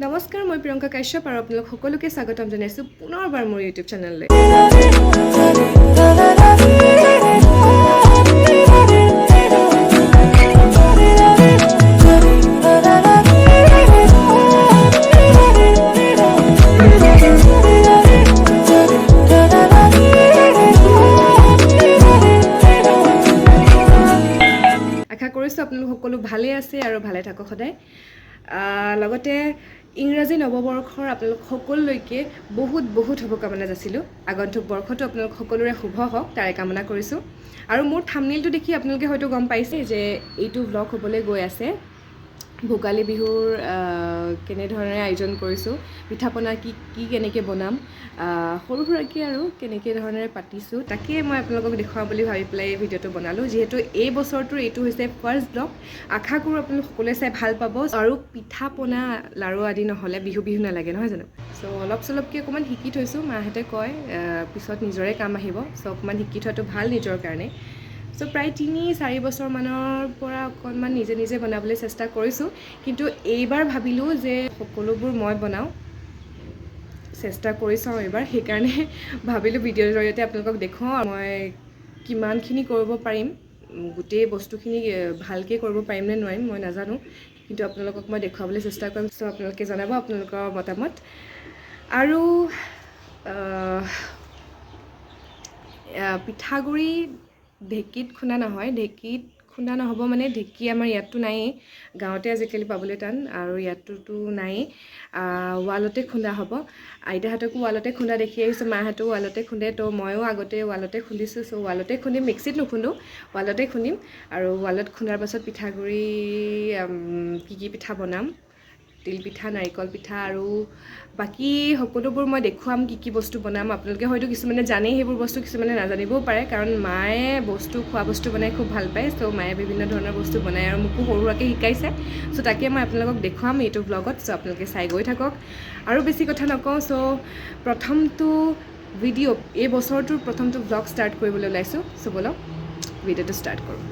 নমস্কাৰ, মই প্ৰিয়ংকা কাশ্যপ আৰু আপোনালোক সকলোকে স্বাগতম জনাইছোঁ পুনৰবাৰ মোৰ ইউটিউব চেনেললৈ। আশা কৰিছোঁ আপোনালোক সকলো ভালে আছে আৰু ভালে থাকক সদায়। লগতে ইংৰাজী নৱবৰ্ষৰ আপোনালোক সকলোলৈকে বহুত শুভকামনা যাচিলোঁ। আগন্তুক বৰ্ষটো আপোনালোক সকলোৰে শুভ হওক তাৰে কামনা কৰিছোঁ। আৰু মোৰ থাম্বনেইলটো দেখি আপোনালোকে হয়তো গম পাইছে যে এইটো ব্লগ হ'বলৈ গৈ আছে ভোগালী বিহুৰ কেনেধৰণে আয়োজন কৰিছোঁ, পিঠা পনা কি কেনেকৈ বনাম, সৰু সুৰাকৈ আৰু কেনেকৈ ধৰণেৰে পাতিছোঁ তাকে মই আপোনালোকক দেখুৱাম বুলি ভাবি পেলাই এই ভিডিঅ'টো বনালোঁ। যিহেতু এই বছৰটোৰ এইটো হৈছে ফাৰ্ষ্ট ব্লগ, আশা কৰোঁ আপোনালোক সকলোৱে চাই ভাল পাব। আৰু পিঠা পনা লাৰু আদি নহ'লে বিহু নালাগে নহয় জানো। চ' অলপ চলপকৈ অকণমান শিকি থৈছোঁ। মাহঁতে কয় পিছত নিজৰে কাম আহিব, চ' অকণমান শিকি থোৱাটো ভাল নিজৰ কাৰণে। চ' প্ৰায় 3-4 বছৰমানৰ পৰা অকণমান নিজে বনাবলৈ চেষ্টা কৰিছোঁ, কিন্তু এইবাৰ ভাবিলোঁ যে সকলোবোৰ মই বনাওঁ, চেষ্টা কৰি চাওঁ এইবাৰ। সেইকাৰণে ভাবিলোঁ ভিডিঅ'ৰ জৰিয়তে আপোনালোকক দেখুৱাওঁ মই কিমানখিনি কৰিব পাৰিম। গোটেই বস্তুখিনি ভালকৈ কৰিব পাৰিম নে নোৱাৰিম মই নাজানো, কিন্তু আপোনালোকক মই দেখুৱাবলৈ চেষ্টা কৰিম। চ' আপোনালোকে জনাব আপোনালোকৰ মতামত। আৰু পিঠাগুড়ি ঢেঁকীত খুন্দা নহয়, ঢেঁকীত খুন্দা নহ'ব মানে ঢেঁকী আমাৰ ইয়াততো নায়েই, গাঁৱতে আজিকালি পাবলৈ টান আৰু ইয়াতোতো নায়েই। ৱালতে খুন্দা হ'ব। আইতাহঁতকো ৱালতে খুন্দা দেখি আহিছোঁ, মাহঁতেও ৱালতে খুন্দে, তো ময়ো আগতে ৱালতে খুন্দিছোঁ। চ' ৱালতে খুন্দিম, মিক্সিত নুখুন্দো, ৱালতে খুন্দিম। আৰু ৱালত খুন্দাৰ পাছত পিঠাগুড়ি কি পিঠা বনাম, তিল পিঠা, নাৰিকল পিঠা আৰু বাকী সকলোবোৰ মই দেখুৱাম কি বস্তু বনাম। আপোনালোকে হয়তো কিছুমানে জানেই সেইবোৰ বস্তু, কিছুমানে নাজানিবও পাৰে, কাৰণ মায়ে খোৱা বস্তু বনাই খুব ভাল পায়। চ' মায়ে বিভিন্ন ধৰণৰ বস্তু বনায় আৰু মোকো সৰু সুৰাকৈ শিকাইছে। চ' তাকে মই আপোনালোকক দেখুৱাম এইটো ব্লগত। চ' আপোনালোকে চাই গৈ থাকক। আৰু বেছি কথা নকওঁ, চ' প্ৰথমটো ভিডিঅ' এই বছৰটোৰ প্ৰথমটো ব্লগ ষ্টাৰ্ট কৰিবলৈ ওলাইছোঁ। চ' ব'লক ভিডিঅ'টো ষ্টাৰ্ট কৰোঁ।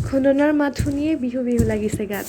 খুন্দনাৰ মাত শুনিয়ে বিহু লাগিছে গাত।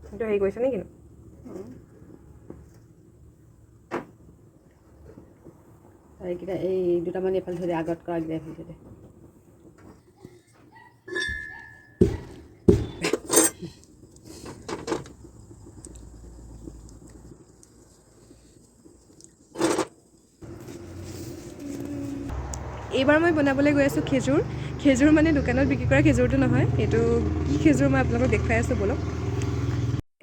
সেইটো হেৰি কৰিছে নেকি? এইকেইটা এই দুটামান এইফালে থৈ দে, আগত কৰা এইকেইটা এইফালে থৈ দে। এইবাৰ মই বনাবলৈ গৈ আছোঁ খেজুৰ মানে দোকানত বিক্ৰী কৰা খেজুৰটো নহয়, এইটো কি খেজুৰ মই আপোনালোকক দেখুৱাই আছোঁ ব'লক।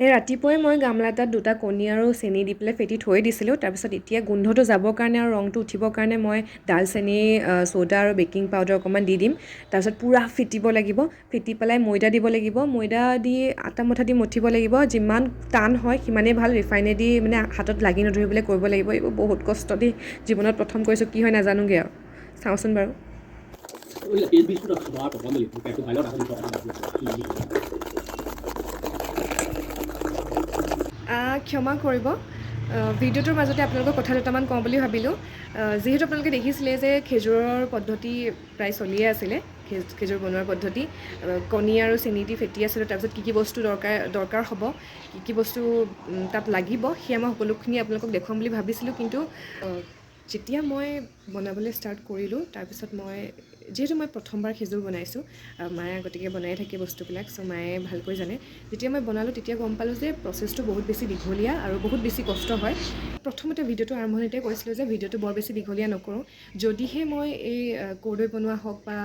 এই ৰাতিপুৱাই মই গামলা এটাত 2টা কণী আৰু চেনি দি পেলাই ফেটি থৈ দিছিলোঁ। তাৰপিছত এতিয়া গোন্ধটো যাবৰ কাৰণে আৰু ৰংটো উঠিবৰ কাৰণে মই দালচেনি, চ'ডা আৰু বেকিং পাউডাৰ অকণমান দি দিম। তাৰপিছত পূৰা ফেটিব লাগিব, ফেটি পেলাই ময়দা দিব লাগিব, ময়দা দি আটা মঠা দি মঠিব লাগিব। যিমান টান হয় সিমানেই ভাল, ৰিফাইনেদি মানে হাতত লাগি নধৰিবলৈ কৰিব লাগিব। এইবোৰ বহুত কষ্ট দেই, জীৱনত প্ৰথম কৰিছোঁ, কি হয় নাজানোগৈ আৰু চাওঁচোন বাৰু। ক্ষমা কৰিব, ভিডিঅ'টোৰ মাজতে আপোনালোকক কথা দুটামান কওঁ বুলি ভাবিলোঁ। যিহেতু আপোনালোকে দেখিছিলে যে খেজুৰৰ পদ্ধতি প্ৰায় চলিয়ে আছিলে, খেজুৰ বনোৱাৰ পদ্ধতি কণী আৰু চেনি দি ফেটি আছিলোঁ। তাৰপিছত কি বস্তু দৰকাৰ হ'ব, কি বস্তু তাত লাগিব, সেয়া মই সকলোখিনি আপোনালোকক দেখুৱাম বুলি ভাবিছিলোঁ। কিন্তু যেতিয়া মই বনাবলৈ ষ্টাৰ্ট কৰিলোঁ, তাৰপিছত যিহেতু মই প্ৰথমবাৰ খেজুৰ বনাইছোঁ, মায়ে আগতীয়াকৈ বনাই থাকে বস্তুবিলাক, চ' মায়ে ভালকৈ জানে। যেতিয়া মই বনালোঁ তেতিয়া গম পালোঁ যে প্ৰচেছটো বহুত বেছি দীঘলীয়া আৰু বহুত বেছি কষ্ট হয়। প্ৰথমতে ভিডিঅ'টো আৰম্ভণিতে কৈছিলোঁ যে ভিডিঅ'টো বৰ বেছি দীঘলীয়া নকৰোঁ, যদিহে মই এই কৰ্দৈ বনোৱা হওক বা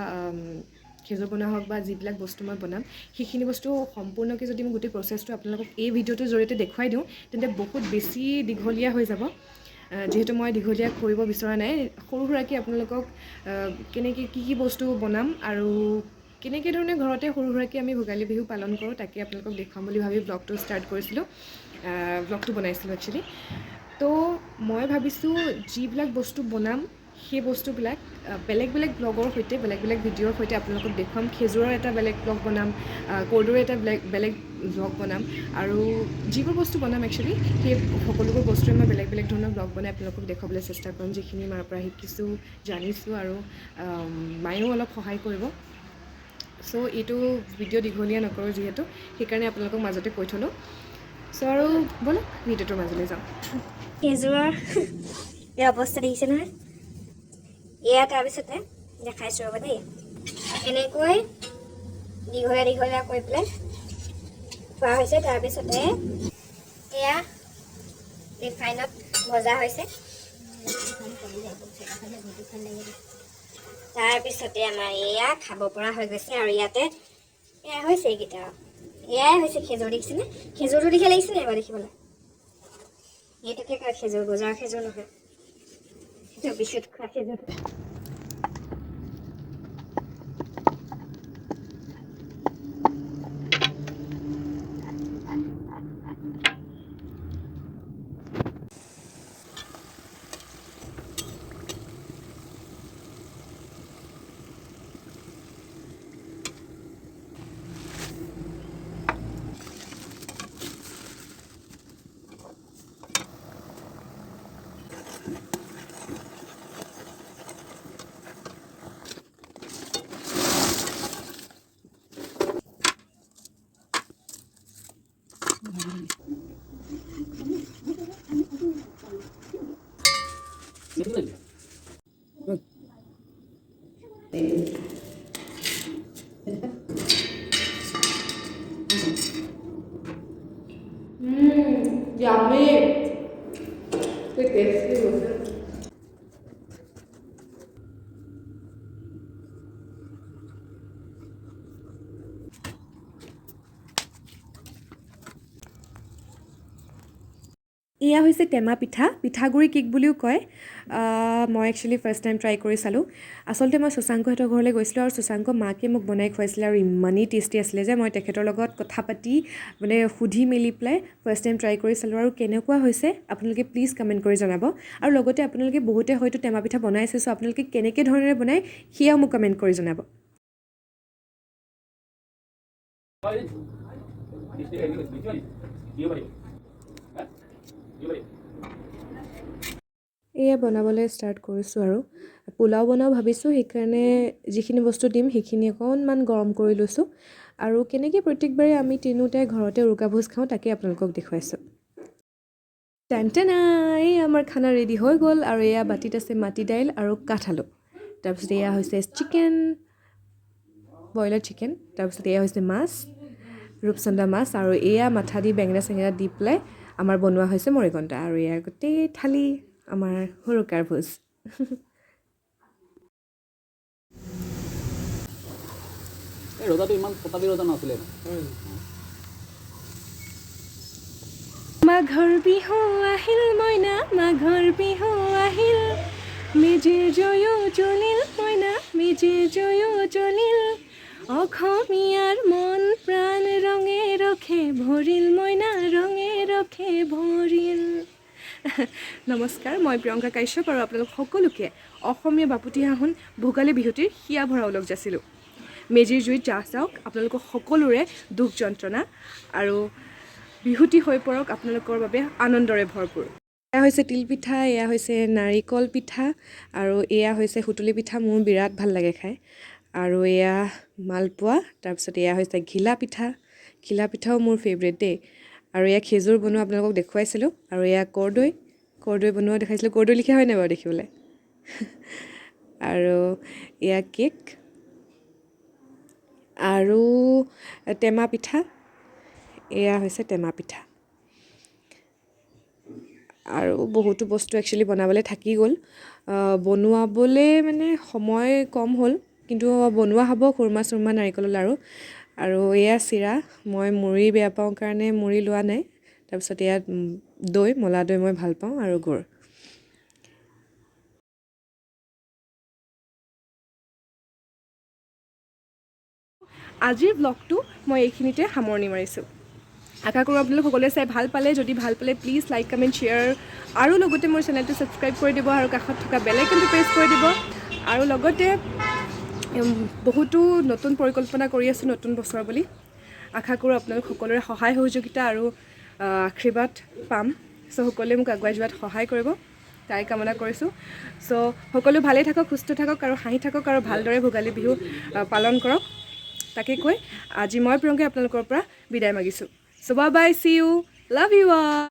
খেজুৰ বনোৱা হওক বা যিবিলাক বস্তু মই বনাম, সেইখিনি বস্তু সম্পূৰ্ণকৈ যদি মই গোটেই প্ৰচেছটো আপোনালোকক এই ভিডিঅ'টোৰ জৰিয়তে দেখুৱাই দিওঁ, তেন্তে বহুত বেছি দীঘলীয়া হৈ যাব। যিহেতু মই দীঘলীয়া কৰিব বিচৰা নাই, সৰু সুৰাকৈ আপোনালোকক কেনেকৈ কি বস্তু বনাম আৰু কেনেকৈ ধৰণে ঘৰতে সৰু সুৰাকৈ আমি ভোগালী বিহু পালন কৰোঁ তাকে আপোনালোকক দেখুৱাম বুলি ভাবি ব্লগটো ষ্টাৰ্ট কৰিছিলোঁ, ব্লগটো বনাইছিলোঁ একচুৱেলি। তো মই ভাবিছোঁ যিবিলাক বস্তু বনাম সেই বস্তুবিলাক বেলেগ বেলেগ ব্লগৰ সৈতে বেলেগ বেলেগ ভিডিঅ'ৰ সৈতে আপোনালোকক দেখুৱাম। খেজুৰৰ এটা বেলেগ ব্লগ বনাম, কৰ্দৈৰ এটা বেলেগ ব্লগ বনাম, আৰু যিবোৰ বস্তু বনাম একচুৱেলি সেই সকলোবোৰ বস্তুৱে মই বেলেগ বেলেগ ধৰণৰ ব্লগ বনাই আপোনালোকক দেখুৱাবলৈ চেষ্টা কৰিম, যিখিনি মাৰ পৰা শিকিছোঁ, জানিছোঁ, আৰু মায়েও অলপ সহায় কৰিব। চ' এইটো ভিডিঅ' দীঘলীয়া নকৰোঁ যিহেতু, সেইকাৰণে আপোনালোকক মাজতে কৈ থ'লোঁ। চ' আৰু ব'লক ভিডিঅ'টোৰ মাজলৈ যাওঁ। খেজুৰৰ এই অৱস্থা দেখিছে নহয়, এয়া তাৰপিছতে দেখাইছোঁ ৰ'বা দেই, এনেকৈ দীঘলীয়া দীঘলীয়া কৰি পেলাই থোৱা হৈছে। তাৰপিছতে এয়া ৰিফাইনত ভজা হৈছে। তাৰপিছতে আমাৰ এয়া খাব পৰা হৈ গৈছে, আৰু ইয়াতে এয়া হৈছে এইকেইটা, এয়াই হৈছে খেজুৰ, দেখিছেনে? খেজুৰটো দেখিয়ে লাগিছে নাই বাৰু দেখিবলৈ? এইটোকে কয় খেজুৰ, বজাৰৰ খেজুৰ নহয়, সেইটো বিশুদ্ধ খোৱা খেজুৰ। Yummy! Qué tasty, এয়া হৈছে টেমা পিঠা, পিঠাগুড়ি কেক বুলিও কয়। মই একচুৱেলি ফাৰ্ষ্ট টাইম ট্ৰাই কৰি চালোঁ। আচলতে মই শশাংকহঁতৰ ঘৰলৈ গৈছিলোঁ, আৰু শশাংক মাকে মোক বনাই খুৱাইছিলে, আৰু ইমানেই টেষ্টি আছিলে যে মই তেখেতৰ লগত কথা পাতি মানে সুধি মেলি পেলাই ফাৰ্ষ্ট টাইম ট্ৰাই কৰি চালোঁ। আৰু কেনেকুৱা হৈছে আপোনালোকে প্লিজ কমেণ্ট কৰি জনাব, আৰু লগতে আপোনালোকে বহুতে হয়তো টেমা পিঠা বনাইছে, চ' আপোনালোকে কেনেকৈ ধৰণেৰে বনায় সেয়াও মোক কমেণ্ট কৰি জনাব। এয়া বনাবলৈ ষ্টাৰ্ট কৰিছোঁ, আৰু পোলাও বনাওঁ ভাবিছোঁ, সেইকাৰণে যিখিনি বস্তু দিম সেইখিনি অকণমান গৰম কৰি লৈছোঁ, আৰু কেনেকৈ প্ৰত্যেকবাৰে আমি তিনিওটাই ঘৰতে উৰুকা ভোজ খাওঁ তাকে আপোনালোকক দেখুৱাইছোঁ। টেনটেনা, এই আমাৰ খানা ৰেডি হৈ গ'ল, আৰু এয়া বাতিত আছে মাটি দাইল আৰু কাঠআলু, তাৰপিছত এয়া হৈছে চিকেন, বইলাৰ চিকেন, তাৰপিছত এয়া হৈছে মাছ, ৰূপচন্দা মাছ, আৰু এয়া মাথা দি বেঙেনা চেঙেনা দি পেলাই আমাৰ বনোৱা হৈছে মৰিঘণ্টা, আৰু এয়া গোটেই থালি আমাৰ উৰুকাৰ ভোজ। ৰজাটো ইমান পতাবি ৰজা নাছিলে। মাঘৰ বিহু আহিল মইনা, মাঘৰ বিহু আহিল, মেজিৰ জয়ো জ্বলিল মইনা, মেজিৰ জয়ো জ্বলিল, অসমীয়াৰ মন প্ৰাণ ৰঙে ৰখে ভৰিল মইনা, ৰঙে ৰখে ভৰিল। নমস্কাৰ, মই প্ৰিয়ংকা কাশ্যপ, আৰু আপোনালোক সকলোকে অসমীয়া বাপুতিসাহোন ভোগালী বিহুটিৰ হিয়া ভৰা ওলগ যাছিলোঁ। মেজিৰ জুইত জাহ যাওক আপোনালোকৰ সকলোৰে দুখ যন্ত্ৰণা, আৰু বিহুটি হৈ পৰক আপোনালোকৰ বাবে আনন্দৰে ভৰপূৰ। এয়া হৈছে তিলপিঠা, এয়া হৈছে নাৰিকল পিঠা, আৰু এয়া হৈছে সুতুলি পিঠা, মোৰ বিৰাট ভাল লাগে খাই, আৰু এয়া মালপোৱা, তাৰপিছত এয়া হৈছে ঘিলা পিঠা, ঘিলা পিঠাও মোৰ ফেভৰেট দেই, আৰু এয়া খেজুৰ বনোৱা আপোনালোকক দেখুৱাইছিলোঁ, আৰু এয়া কৰ্দৈ বনোৱা দেখাইছিলোঁ, কৰ্দৈ লিখা হয় নাই বাৰু দেখিবলৈ। আৰু এয়া কেক, আৰু টেমা পিঠা, এয়া হৈছে টেমা পিঠা, আৰু বহুতো বস্তু একচুৱেলি বনাবলৈ থাকি গ'ল, বনোৱাবলৈ মানে সময় কম হ'ল, কিন্তু বনোৱা হ'ব খুৰমা চুৰমা নাৰিকলৰ লাৰু, আৰু এয়া চিৰা, মই মুড়ি বেয়া পাওঁ কাৰণে মুড়ি লোৱা নাই, তাৰপিছত এয়া দৈ, মলা দৈ মই ভাল পাওঁ, আৰু গুড়। আজিৰ ব্লগটো মই এইখিনিতে সামৰণি মাৰিছোঁ আশা কৰোঁ আপোনালোক সকলোৱে চাই ভাল পালে যদি ভাল পালে প্লিজ লাইক কমেণ্ট শ্বেয়াৰ আৰু লগতে মোৰ চেনেলটো ছাবস্ক্ৰাইব কৰি দিব আৰু কাষত থকা বেল আইকনটো প্ৰেছ কৰি দিব আৰু লগতে বহুতো নতুন পৰিকল্পনা কৰি আছোঁ নতুন বছৰ বুলি আশা কৰোঁ আপোনালোক সকলোৰে সহায় সহযোগিতা আৰু আশীৰ্বাদ পাম চ' সকলোৱে মোক আগুৱাই যোৱাত সহায় কৰিব তাই কামনা কৰিছোঁ চ' সকলো ভালে থাকক সুস্থ থাকক আৰু হাঁহি থাকক আৰু ভালদৰে ভোগালী বিহু পালন কৰক তাকে কৈ আজি মই প্ৰিয়ংকাই আপোনালোকৰ পৰা বিদায় মাগিছোঁ so' bye bye see you love you all